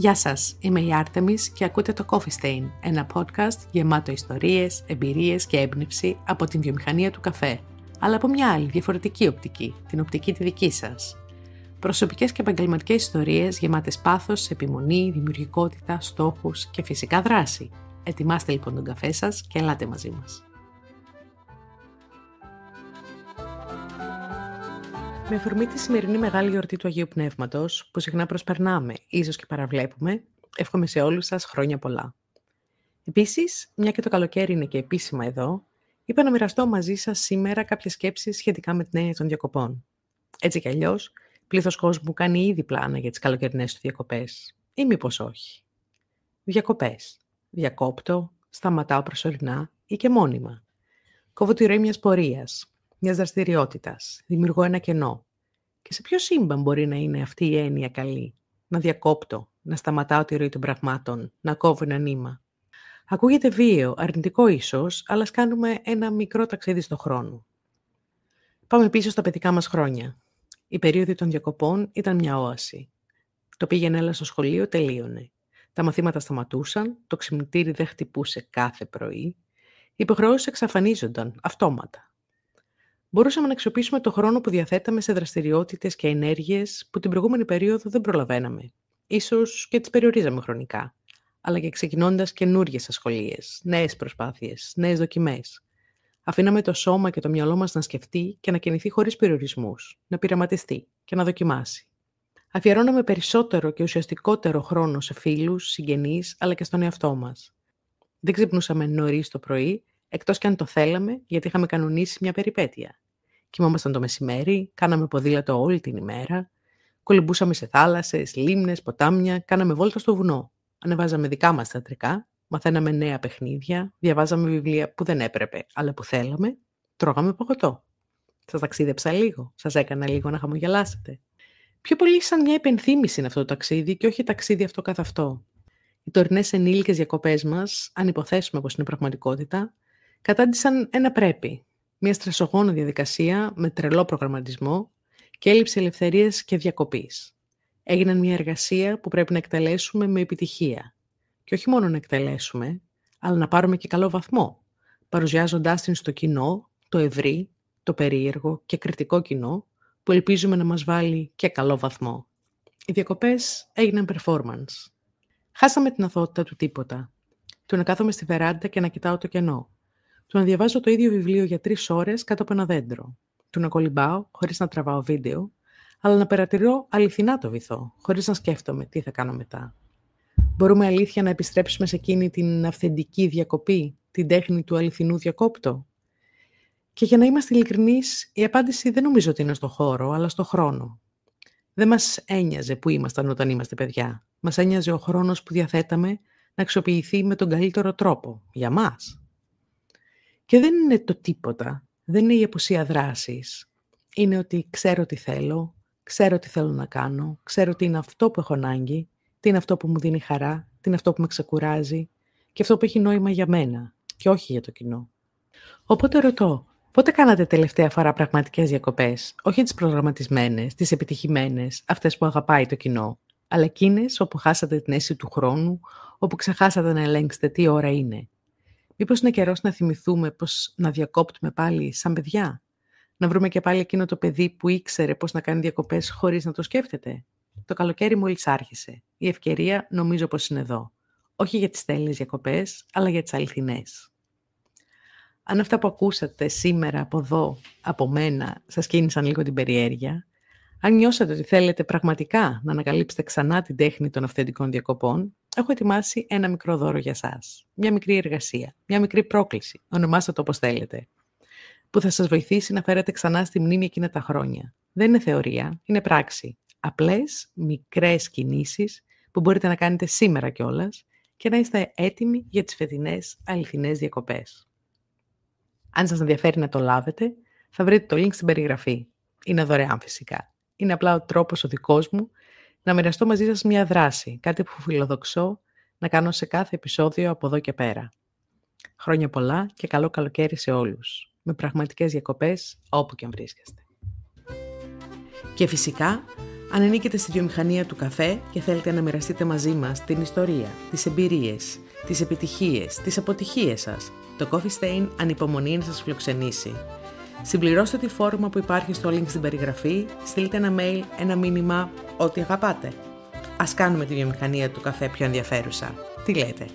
Γεια σας, είμαι η Άρτεμις και ακούτε το Coffee Stain, ένα podcast γεμάτο ιστορίες, εμπειρίες και έμπνευση από την βιομηχανία του καφέ, αλλά από μια άλλη διαφορετική οπτική, την οπτική τη δική σας. Προσωπικές και επαγγελματικές ιστορίες γεμάτες πάθος, επιμονή, δημιουργικότητα, στόχους και φυσικά δράση. Ετοιμάστε λοιπόν τον καφέ σας και ελάτε μαζί μας. Με αφορμή τη σημερινή μεγάλη γιορτή του Αγίου Πνεύματος, που συχνά προσπερνάμε, ίσως και παραβλέπουμε, εύχομαι σε όλους σας χρόνια πολλά. Επίσης, μια και το καλοκαίρι είναι και επίσημα εδώ, είπα να μοιραστώ μαζί σας σήμερα κάποιες σκέψεις σχετικά με την έννοια των διακοπών. Έτσι κι αλλιώς, πλήθος κόσμου κάνει ήδη πλάνα για τις καλοκαιρινές του διακοπές. Ή μήπως όχι. Διακοπές. Διακόπτω, σταματάω προσωρινά ή και μόνιμα. Κόβω τη ροή μιας πορείας, μιας δραστηριότητας, δημιουργώ ένα κενό. Και σε ποιο σύμπαν μπορεί να είναι αυτή η έννοια καλή? Να διακόπτω, να σταματάω τη ροή των πραγμάτων, να κόβω ένα νήμα. Ακούγεται βίαιο, αρνητικό ίσως, αλλά ας κάνουμε ένα μικρό ταξίδι στο χρόνο. Πάμε πίσω στα παιδικά μας χρόνια. Η περίοδο των διακοπών ήταν μια όαση. Το πήγαινε έλα στο σχολείο, τελείωνε. Τα μαθήματα σταματούσαν, το ξυπνητήρι δεν χτυπούσε κάθε πρωί. Οι υποχρεώσεις εξαφανίζονταν αυτόματα. Μπορούσαμε να αξιοποιήσουμε το χρόνο που διαθέταμε σε δραστηριότητες και ενέργειες που την προηγούμενη περίοδο δεν προλαβαίναμε. Ίσως και τις περιορίζαμε χρονικά, αλλά και ξεκινώντας καινούργιες ασχολίες, νέες προσπάθειες, νέες δοκιμές. Αφήναμε το σώμα και το μυαλό μας να σκεφτεί και να κινηθεί χωρίς περιορισμούς, να πειραματιστεί και να δοκιμάσει. Αφιερώναμε περισσότερο και ουσιαστικότερο χρόνο σε φίλους, συγγενείς, αλλά και στον εαυτό μας. Δεν ξυπνούσαμε νωρίς το πρωί, εκτός κι αν το θέλαμε, γιατί είχαμε κανονίσει μια περιπέτεια. Κοιμόμασταν το μεσημέρι, κάναμε ποδήλατο όλη την ημέρα, κολυμπούσαμε σε θάλασσες, λίμνες, ποτάμια, κάναμε βόλτα στο βουνό. Ανεβάζαμε δικά μας θεατρικά, μαθαίναμε νέα παιχνίδια, διαβάζαμε βιβλία που δεν έπρεπε, αλλά που θέλαμε, τρώγαμε παγωτό. Σας ταξίδεψα λίγο, σας έκανα λίγο να χαμογελάσετε. Πιο πολύ σαν μια υπενθύμηση είναι αυτό το ταξίδι και όχι ταξίδι αυτό καθ' αυτό. Οι τωρινές ενήλικες διακοπές μας, αν υποθέσουμε πως είναι πραγματικότητα, κατάντησαν ένα πρέπει. Μια στρεσογόνα διαδικασία με τρελό προγραμματισμό και έλλειψη ελευθερίας και διακοπής. Έγιναν μια εργασία που πρέπει να εκτελέσουμε με επιτυχία. Και όχι μόνο να εκτελέσουμε, αλλά να πάρουμε και καλό βαθμό, παρουσιάζοντάς την στο κοινό, το ευρύ, το περίεργο και κριτικό κοινό, που ελπίζουμε να μας βάλει και καλό βαθμό. Οι διακοπές έγιναν performance. Χάσαμε την αθωότητα του τίποτα. Του να κάθομαι στη βεράντα και να κοιτάω το κενό. Του να διαβάζω το ίδιο βιβλίο για 3 ώρες κάτω από ένα δέντρο. Του να κολυμπάω χωρίς να τραβάω βίντεο, αλλά να παρατηρώ αληθινά το βυθό, χωρίς να σκέφτομαι τι θα κάνω μετά. Μπορούμε αλήθεια να επιστρέψουμε σε εκείνη την αυθεντική διακοπή, την τέχνη του αληθινού διακόπτω? Και για να είμαστε ειλικρινείς, η απάντηση δεν νομίζω ότι είναι στο χώρο, αλλά στο χρόνο. Δεν μας ένοιαζε που ήμασταν όταν είμαστε παιδιά. Μας ένοιαζε ο χρόνος που διαθέταμε να αξιοποιηθεί με τον καλύτερο τρόπο, για μας. Και δεν είναι το τίποτα, δεν είναι η απουσία δράσης. Είναι ότι ξέρω τι θέλω, ξέρω τι θέλω να κάνω, ξέρω τι είναι αυτό που έχω ανάγκη, τι είναι αυτό που μου δίνει χαρά, τι είναι αυτό που με ξεκουράζει και αυτό που έχει νόημα για μένα και όχι για το κοινό. Οπότε ρωτώ, πότε κάνατε τελευταία φορά πραγματικές διακοπές, όχι τις προγραμματισμένες, τις επιτυχημένες, αυτές που αγαπάει το κοινό, αλλά εκείνες όπου χάσατε την αίσθηση του χρόνου, όπου ξεχάσατε να ελέγξετε τι ώρα είναι? Μήπως είναι καιρός να θυμηθούμε πως να διακόπτουμε πάλι σαν παιδιά? Να βρούμε και πάλι εκείνο το παιδί που ήξερε πώς να κάνει διακοπές χωρίς να το σκέφτεται? Το καλοκαίρι μόλις άρχισε. Η ευκαιρία νομίζω πως είναι εδώ. Όχι για τις τέλειες διακοπές, αλλά για τις αληθινές. Αν αυτά που ακούσατε σήμερα από εδώ, από μένα, σας κίνησαν λίγο την περιέργεια, αν νιώσατε ότι θέλετε πραγματικά να ανακαλύψετε ξανά την τέχνη των αυθεντικών διακοπών, έχω ετοιμάσει ένα μικρό δώρο για σας. Μια μικρή εργασία, μια μικρή πρόκληση, ονομάστε το όπως θέλετε, που θα σας βοηθήσει να φέρετε ξανά στη μνήμη εκείνα τα χρόνια. Δεν είναι θεωρία, είναι πράξη. Απλές, μικρές κινήσεις που μπορείτε να κάνετε σήμερα κιόλας και να είστε έτοιμοι για τις φετινές αληθινές διακοπές. Αν σας ενδιαφέρει να το λάβετε, θα βρείτε το link στην περιγραφή. Είναι δωρεάν φυσικά. Είναι απλά ο τρόπος ο δικός μου να μοιραστώ μαζί σας μια δράση, κάτι που φιλοδοξώ να κάνω σε κάθε επεισόδιο από εδώ και πέρα. Χρόνια πολλά και καλό καλοκαίρι σε όλους, με πραγματικές διακοπές όπου και αν βρίσκεστε. Και φυσικά, Αν ανήκετε στη βιομηχανία του καφέ και θέλετε να μοιραστείτε μαζί μας την ιστορία, τις εμπειρίες, τις επιτυχίες, τις αποτυχίες σας, το Coffee Stain ανυπομονεί να σας φιλοξενήσει. Συμπληρώστε τη φόρμα που υπάρχει στο link στην περιγραφή, στείλτε ένα mail, ένα μήνυμα, ό,τι αγαπάτε. Ας κάνουμε τη βιομηχανία του καφέ πιο ενδιαφέρουσα. Τι λέτε?